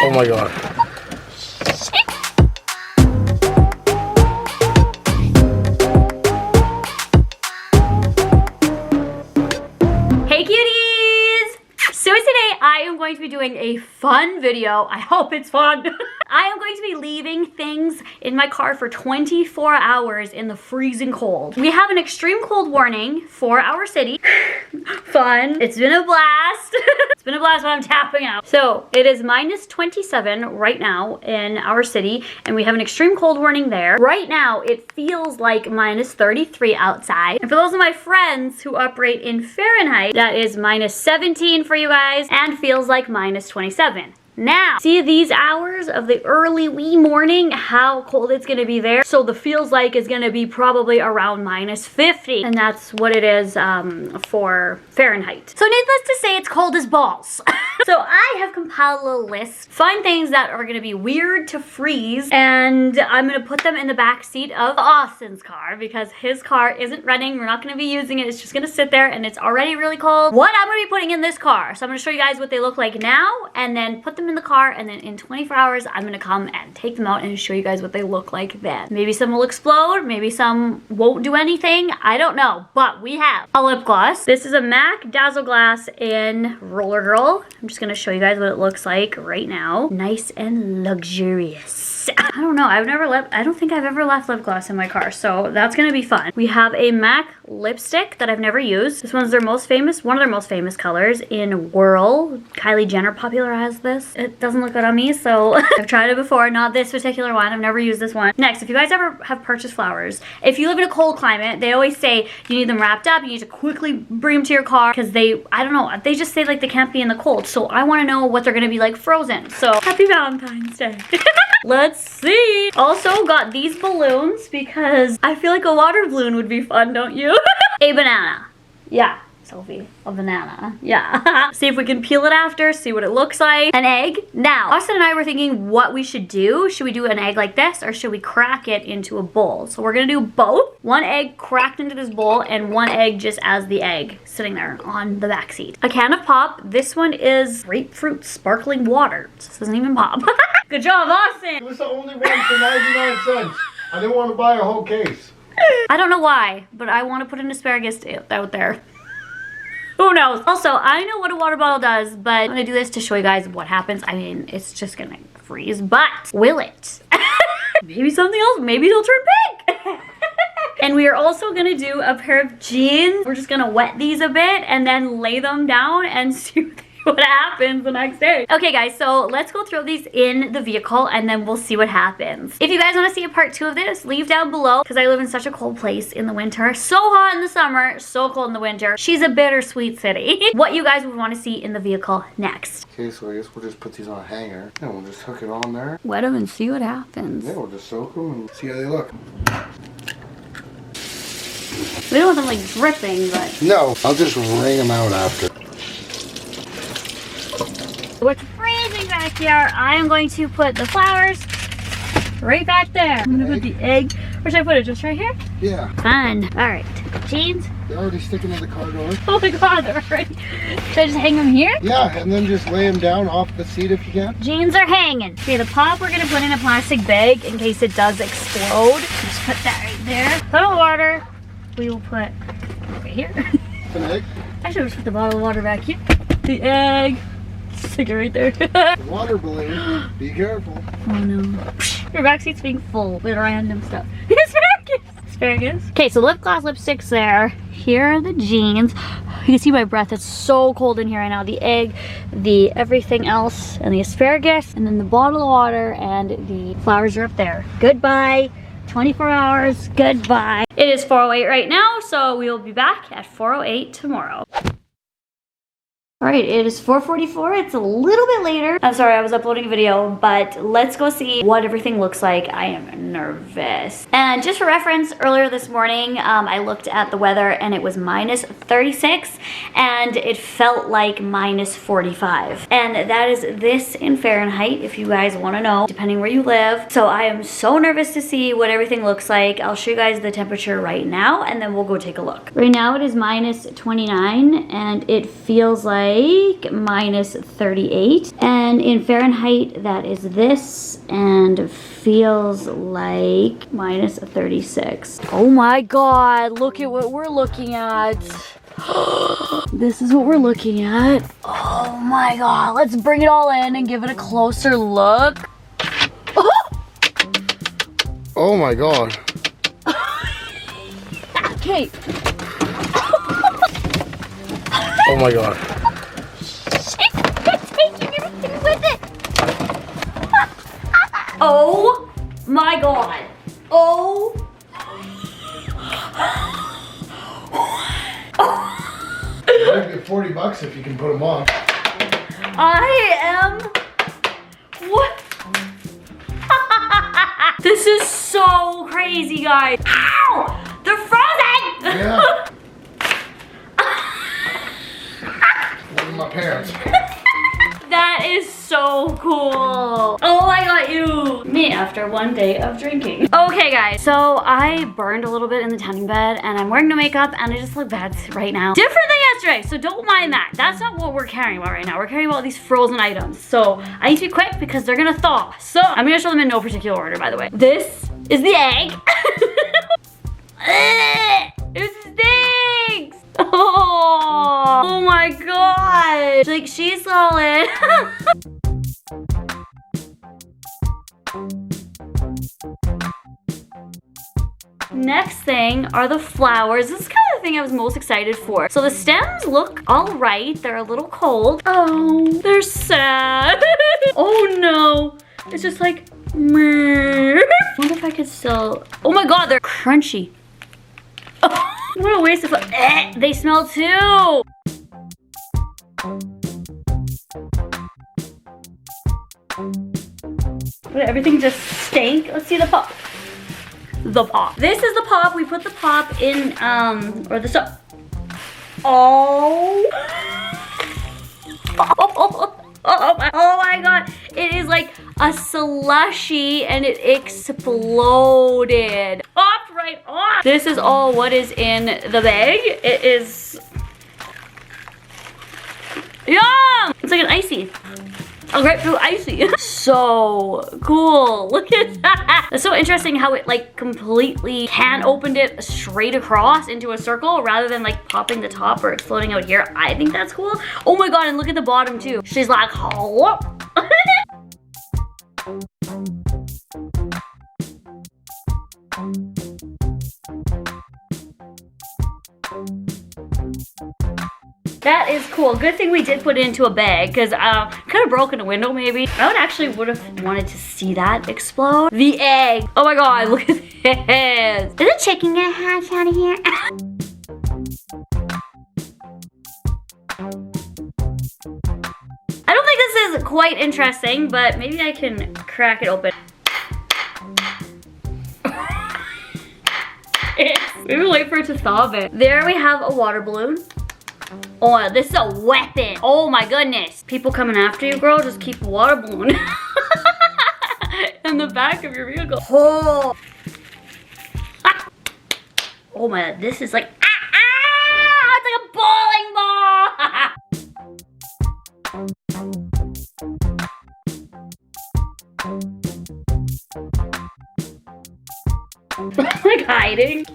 Oh my god. Hey cuties! So today I am going to be doing a fun video. I hope it's fun. I am going to be leaving things in my car for 24 hours in the freezing cold. We have an extreme cold warning for our city. Fun. It's been a blast. It's been a blast when I'm tapping out. So it is minus 27 right now in our city, and we have an extreme cold warning there. Right now it feels like minus 33 outside. And for those of my friends who operate in Fahrenheit, that is minus 17 for you guys and feels like minus 27. Now, see these hours of the early wee morning, how cold it's gonna be there. So the feels like is gonna be probably around minus 50. And that's what it is for Fahrenheit. So needless to say, it's cold as balls. So I have compiled a little list, find things that are gonna be weird to freeze, and I'm gonna put them in the back seat of Austin's car because his car isn't running. We're not gonna be using it. It's just gonna sit there and it's already really cold. What I'm gonna be putting in this car. So I'm gonna show you guys what they look like now and then put them in the car, and then in 24 hours I'm gonna come and take them out and show you guys what they look like then. Maybe some will explode, maybe some won't do anything, I don't know, but we have a lip gloss. This is a MAC Dazzle Glass in Roller Girl. I'm just gonna show you guys what it looks like right now. Nice and luxurious. I don't know, I don't think I've ever left lip gloss in my car, so that's gonna be fun. We have a MAC lipstick that I've never used. This one's one of their most famous colors in Whirl. Kylie Jenner popularized this. It doesn't look good on me, so I've tried it before, not this particular one. I've never used this one. Next, if you guys ever have purchased flowers, if you live in a cold climate, they always say you need them wrapped up, you need to quickly bring them to your car because I don't know, they just say like they can't be in the cold, so I want to know what they're gonna be like frozen. So happy Valentine's Day. Let's see. Also got these balloons because I feel like a water balloon would be fun, don't you? A banana. Yeah, Sophie, a banana. Yeah. See if we can peel it after, see what it looks like. An egg. Now, Austin and I were thinking what we should do. Should we do an egg like this or should we crack it into a bowl? So we're gonna do both. One egg cracked into this bowl and one egg just as the egg sitting there on the back seat. A can of pop. This one is grapefruit sparkling water. This doesn't even pop. Good job, Austin. It was the only one for 99 cents. I didn't want to buy a whole case. I don't know why, but I want to put an asparagus out there. Who knows? Also, I know what a water bottle does, but I'm gonna do this to show you guys what happens. I mean, it's just gonna freeze, but will it? Maybe something else, maybe it'll turn pink. And we are also gonna do a pair of jeans. We're just gonna wet these a bit and then lay them down and see what happens the next day. Okay guys, so let's go throw these in the vehicle and then we'll see what happens. If you guys want to see a part 2 of this, leave down below because I live in such a cold place in the winter. So hot in the summer, so cold in the winter. She's a bittersweet city. What you guys would want to see in the vehicle next. Okay, so I guess we'll just put these on a hanger and we'll just hook it on there. Wet them and see what happens. Yeah, we'll just soak them and see how they look. We don't want them like dripping, but... No, I'll just wring them out after. It's freezing back here. I am going to put the flowers right back there. I'm gonna put the egg. Where should I put it? Just right here? Yeah. Fun. All right. Jeans. They're already sticking to the car door. Oh my god, they're already. Should I just hang them here? Yeah, and then just lay them down off the seat if you can. Jeans are hanging. Okay, the pop we're gonna put in a plastic bag in case it does explode. Just put that right there. Bottle of water. We will put right here. An egg. Actually, we'll just put the bottle of water back here. The egg. Stick it right there. The water balloon. Be careful. Oh no. Your back seat's being full with random stuff. Asparagus. Asparagus. Okay, so lip gloss, lipstick's there. Here are the jeans. You can see my breath. It's so cold in here right now. The egg, the everything else, and the asparagus, and then the bottle of water, and the flowers are up there. Goodbye. 24 hours. Goodbye. It is 4:08 right now, so we will be back at 4:08 tomorrow. All right, it is 4:44. It's a little bit later. I'm sorry, I was uploading a video, but let's go see what everything looks like. I am nervous. And just for reference, earlier this morning, I looked at the weather and it was minus 36 and it felt like minus 45. And that is this in Fahrenheit, if you guys want to know, depending where you live. So I am so nervous to see what everything looks like. I'll show you guys the temperature right now and then we'll go take a look. Right now it is minus 29 and it feels like like minus 38. And in Fahrenheit, that is this, and feels like minus 36. Oh my God, look at what we're looking at. This is what we're looking at. Oh my God, let's bring it all in and give it a closer look. Oh my God. Okay. Oh my God. She's taking everything with it. Oh my God. Oh. Might get $40 if you can put them on. I am. What? This is so crazy, guys. Ow! They're frozen! Yeah. Those are my parents. That is so cool. Oh my God, ew. Me after one day of drinking. Okay guys, so I burned a little bit in the tanning bed and I'm wearing no makeup and I just look bad right now. Different than yesterday, so don't mind that. That's not what we're caring about right now. We're caring about these frozen items. So I need to be quick because they're gonna thaw. So I'm gonna show them in no particular order, by the way. This is the egg. It stinks. Oh my God. Like, she's solid. Next thing are the flowers. This is kind of the thing I was most excited for. So the stems look all right. They're a little cold. Oh, they're sad. Oh no. It's just like, meh. I wonder if I could still, oh my God, they're crunchy. Oh, what a waste of, they smell too. But everything just stank. Let's see the pop. The pop. This is the pop. We put the pop in, or the soap. Oh. Oh my God. It is like a slushy and it exploded. Popped right off. This is all what is in the bag. It is yum. It's like an icy. A grapefruit icy. So cool. Look at that. It's so interesting how it like completely can opened it straight across into a circle rather than like popping the top or exploding out here. I think that's cool. Oh my God, and look at the bottom too. She's like, oh. That is cool. Good thing we did put it into a bag because could have broken a window maybe. I would have wanted to see that explode. The egg. Oh my God, look at this. Is a chicken gonna hatch out of here? I don't think this is quite interesting, but maybe I can crack it open. Maybe wait for it to thaw a bit. There we have a water balloon. Oh, this is a weapon. Oh my goodness. People coming after you, girl, just keep a water balloon in the back of your vehicle. Oh, oh my God, this is like, it's like a bowling ball. Like hiding.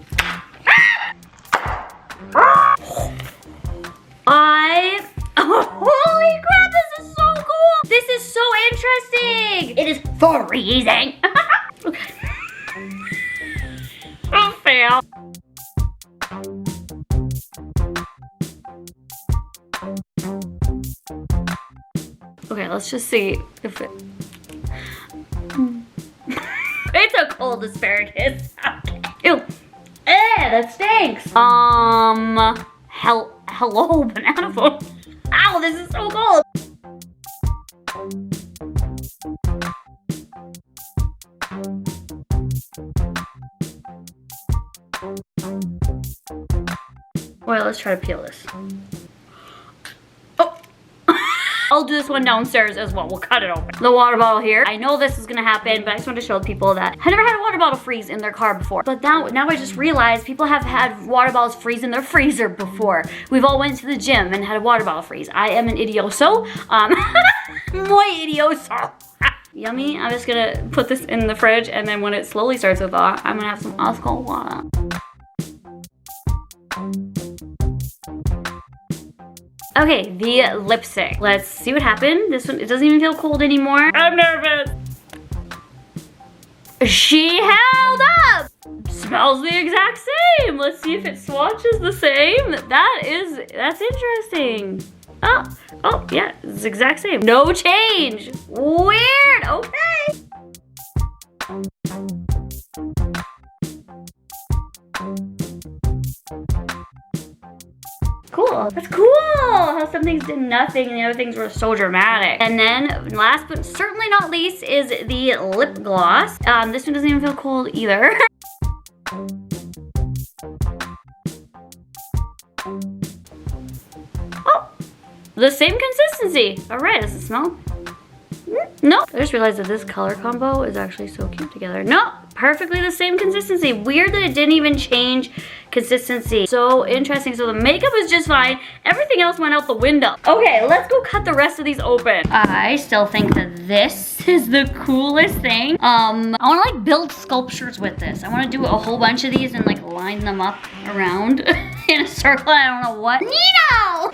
Holy crap, this is so cool. This is so interesting. It is freezing. Okay. Oh, fail. Okay, let's just see if it... It's a cold asparagus. Okay. Ew. That stinks. Hello, banana phone. Ow, this is so cold. Well, let's try to peel this. Oh. I'll do this one downstairs as well. We'll cut it open. The water bottle here. I know this is gonna happen, but I just want to show people that I never had a water bottle freeze in their car before. But now I just realized people have had water bottles freeze in their freezer before. We've all went to the gym and had a water bottle freeze. I am an idioso. Muy idioso. Yummy. I'm just gonna put this in the fridge, and then when it slowly starts to thaw, I'm gonna have some ice cold water. Okay, the lipstick. Let's see what happened. This one, it doesn't even feel cold anymore. I'm nervous. She held up. Smells the exact same. Let's see if it swatches the same. That's interesting. Oh, yeah, it's the exact same. No change. Weird, okay. Cool, that's cool. How some things did nothing and the other things were so dramatic. And then last but certainly not least is the lip gloss. This one doesn't even feel cold either. Oh, the same consistency. All right, does it smell? No. I just realized that this color combo is actually so cute together. No, perfectly the same consistency. Weird that it didn't even change consistency. So interesting. So the makeup is just fine. Everything else went out the window. Okay, let's go cut the rest of these open. I still think that this is the coolest thing. I want to like build sculptures with this. I want to do a whole bunch of these and like line them up around in a circle. I don't know what. Nino!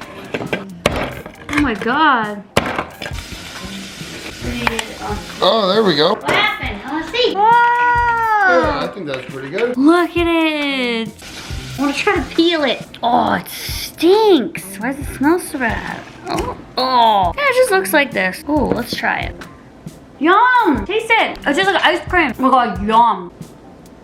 Oh my God. Oh, there we go. What happened? I want to see. Whoa! Yeah, I think that's pretty good. Look at it. I want to try to peel it. Oh, it stinks. Why does it smell so bad? Oh. Yeah, it just looks like this. Oh, let's try it. Yum. Taste it. It tastes like ice cream. Oh my God, yum.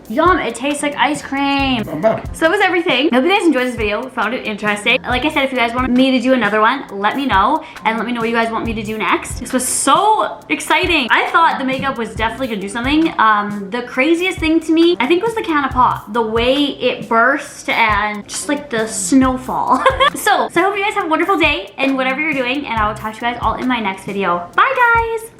Yum, it tastes like ice cream. So that was everything. I hope you guys enjoyed this video, found it interesting. Like I said, if you guys want me to do another one, let me know. And let me know what you guys want me to do next. This was so exciting. I thought the makeup was definitely gonna do something. The craziest thing to me, I think, was the can of pop. The way it burst and just like the snowfall. So I hope you guys have a wonderful day and whatever you're doing. And I will talk to you guys all in my next video. Bye guys.